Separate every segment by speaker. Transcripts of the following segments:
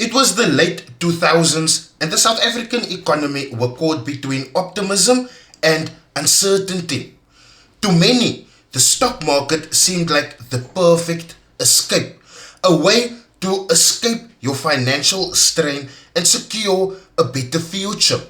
Speaker 1: It was the late 2000s and the South African economy were caught between optimism and uncertainty. To many, the stock market seemed like the perfect escape, a way to escape your financial strain and secure a better future.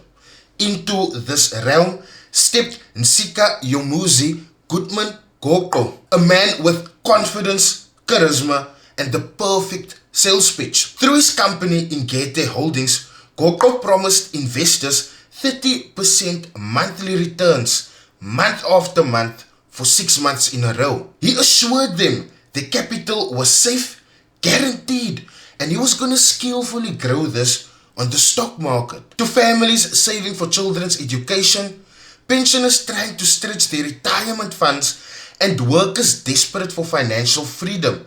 Speaker 1: Into this realm stepped Nsika Yomuzi Goodman Goko, a man with confidence, charisma, and the perfect sales pitch. Through his company Ingete Holdings, Goko promised investors 30% monthly returns month after month for 6 months in a row. He assured them the capital was safe, guaranteed, and he was going to skillfully grow this on the stock market. To families saving for children's education, pensioners trying to stretch their retirement funds, and workers desperate for financial freedom,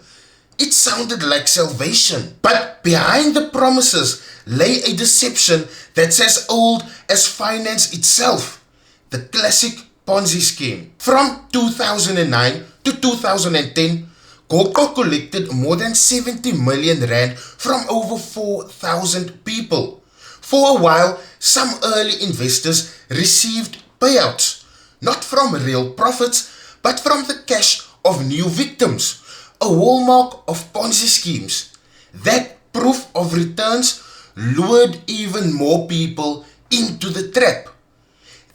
Speaker 1: it sounded like salvation. But behind the promises lay a deception that's as old as finance itself, the classic Ponzi scheme. From 2009 to 2010, Goko collected more than 70 million rand from over 4,000 people. For a while, some early investors received payouts, not from real profits, but from the cash of new victims, a hallmark of Ponzi schemes. That proof of returns lured even more people into the trap.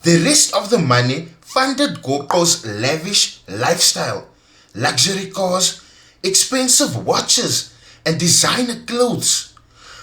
Speaker 1: The rest of the money funded Goko's lavish lifestyle, luxury cars, expensive watches, and designer clothes.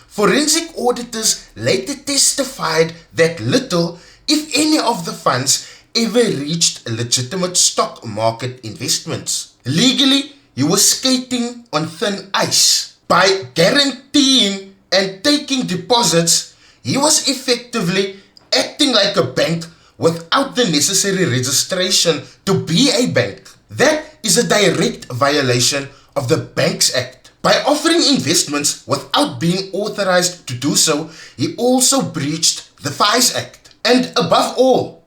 Speaker 1: Forensic auditors later testified that little, if any, of the funds ever reached legitimate stock market investments. Legally, he was skating on thin ice. By guaranteeing and taking deposits, he was effectively acting like a bank without the necessary registration to be a bank. That is a direct violation of the Banks Act. By offering investments without being authorized to do so, he also breached the FIS Act. And above all,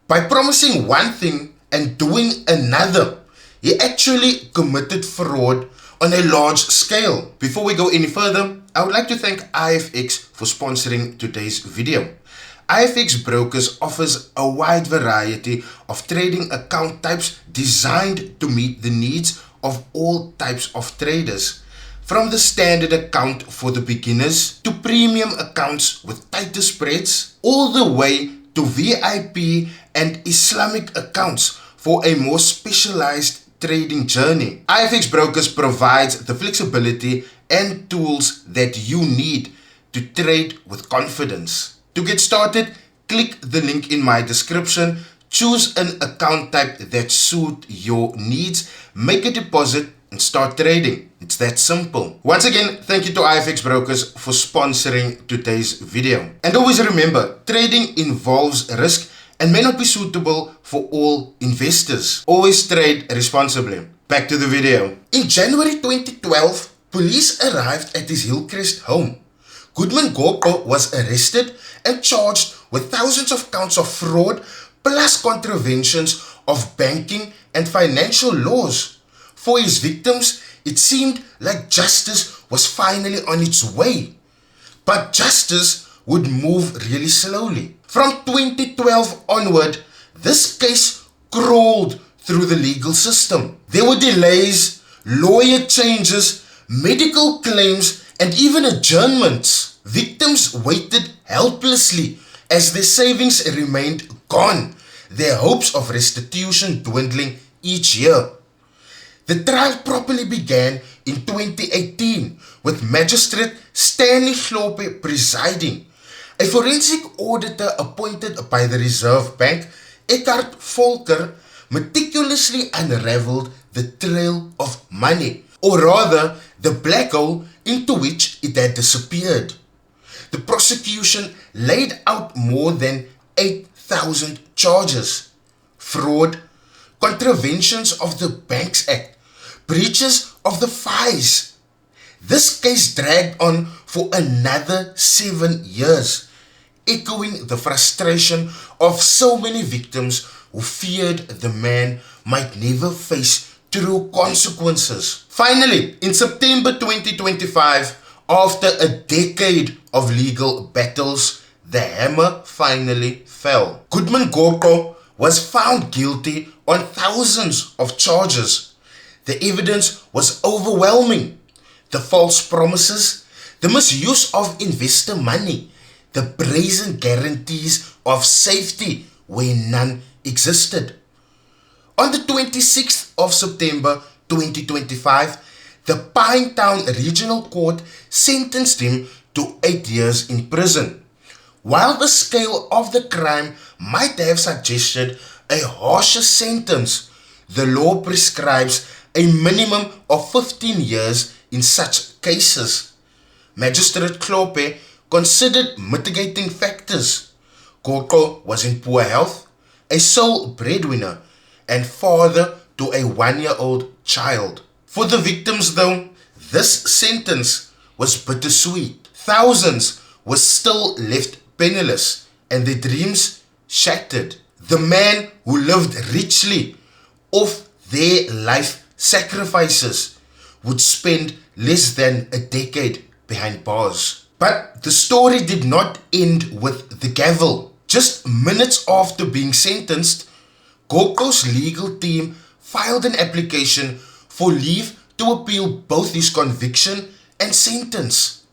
Speaker 1: by promising one thing and doing another, he actually committed fraud on a large scale. Before we go any further, I would like to thank IFX for sponsoring today's video. IFX Brokers offers a wide variety of trading account types designed to meet the needs of all types of traders. From the standard account for the beginners to premium accounts with tighter spreads, all the way to VIP and Islamic accounts for a more specialized trading journey. IFX Brokers provides the flexibility and tools that you need to trade with confidence. To get started, click the link in my description, choose an account type that suits your needs, make a deposit, and start trading. It's that simple. Once again, thank you to IFX Brokers for sponsoring today's video. And always remember, trading involves risk and may not be suitable for all investors. Always trade responsibly. Back to the video. In January 2012, police arrived at his Hillcrest home. Goodman Goko was arrested and charged with thousands of counts of fraud plus contraventions of banking and financial laws. For his victims, it seemed like justice was finally on its way. But justice would move really slowly. From 2012 onward, this case crawled through the legal system. There were delays, lawyer changes, medical claims, and even adjournments. Victims waited helplessly as their savings remained gone, their hopes of restitution dwindling each year. The trial properly began in 2018 with Magistrate Stanley Hlophe presiding. A forensic auditor appointed by the Reserve Bank, Eckhart Volker, meticulously unraveled the trail of money, or rather the black hole into which it had disappeared. The prosecution laid out more than 8,000 charges: fraud, contraventions of the Banks Act, breaches of the FIS. This case dragged on for another 7 years, echoing the frustration of so many victims who feared the man might never face true consequences. Finally, in September 2025, After a decade of legal battles, the hammer finally fell. Goodman Gorko was found guilty on thousands of charges. The evidence was overwhelming. The false promises, the misuse of investor money, the brazen guarantees of safety where none existed. On the 26th of September 2025, the Pinetown Regional Court sentenced him to 8 years in prison. While the scale of the crime might have suggested a harsher sentence, the law prescribes a minimum of 15 years in such cases. Magistrate Klope considered mitigating factors. Gorko was in poor health, a sole breadwinner, and father to a 1-year-old child. For the victims though, this sentence was bittersweet. Thousands were still left penniless and their dreams shattered. The man who lived richly off their life sacrifices would spend less than a decade behind bars. But the story did not end with the gavel. Just minutes after being sentenced, Gorko's legal team filed an application for leave to appeal both his conviction and sentence.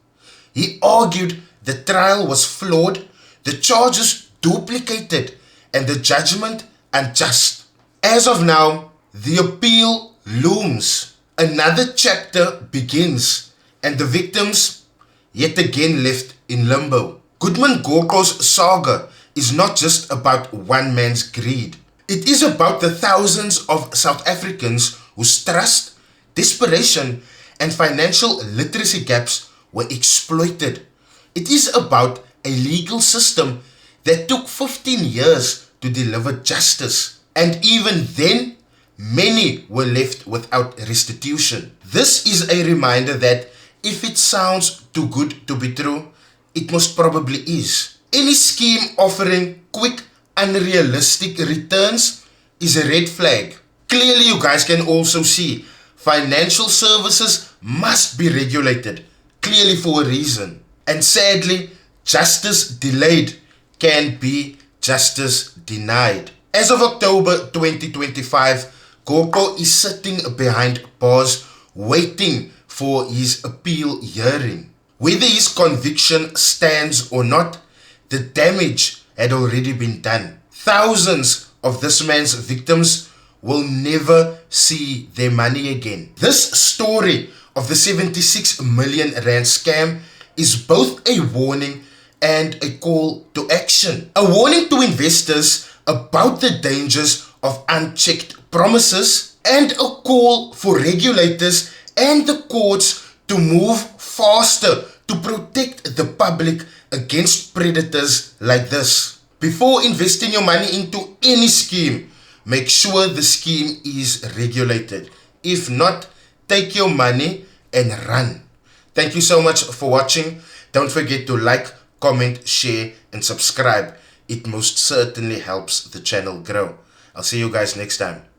Speaker 1: He argued the trial was flawed, the charges duplicated, and the judgment unjust. As of now, the appeal looms. Another chapter begins, and the victims yet again left in limbo. Goodman Gorko's saga is not just about one man's greed. It is about the thousands of South Africans whose trust, desperation, and financial literacy gaps were exploited. It is about a legal system that took 15 years to deliver justice, and even then, many were left without restitution. This is a reminder that if it sounds too good to be true, it most probably is. Any scheme offering quick, unrealistic returns is a red flag. Clearly, you guys can also see financial services must be regulated, clearly for a reason. And sadly, justice delayed can be justice denied. As of October 2025, Gorko is sitting behind bars waiting for his appeal hearing. Whether his conviction stands or not, the damage had already been done. Thousands of this man's victims will never see their money again. This story of the 76 million rand scam is both a warning and a call to action. A warning to investors about the dangers of unchecked promises, and a call for regulators and the courts to move faster to protect the public against predators like this. Before investing your money into any scheme, make sure the scheme is regulated. If not, take your money and run. Thank you so much for watching. Don't forget to like, comment, share, and subscribe. It most certainly helps the channel grow. I'll see you guys next time.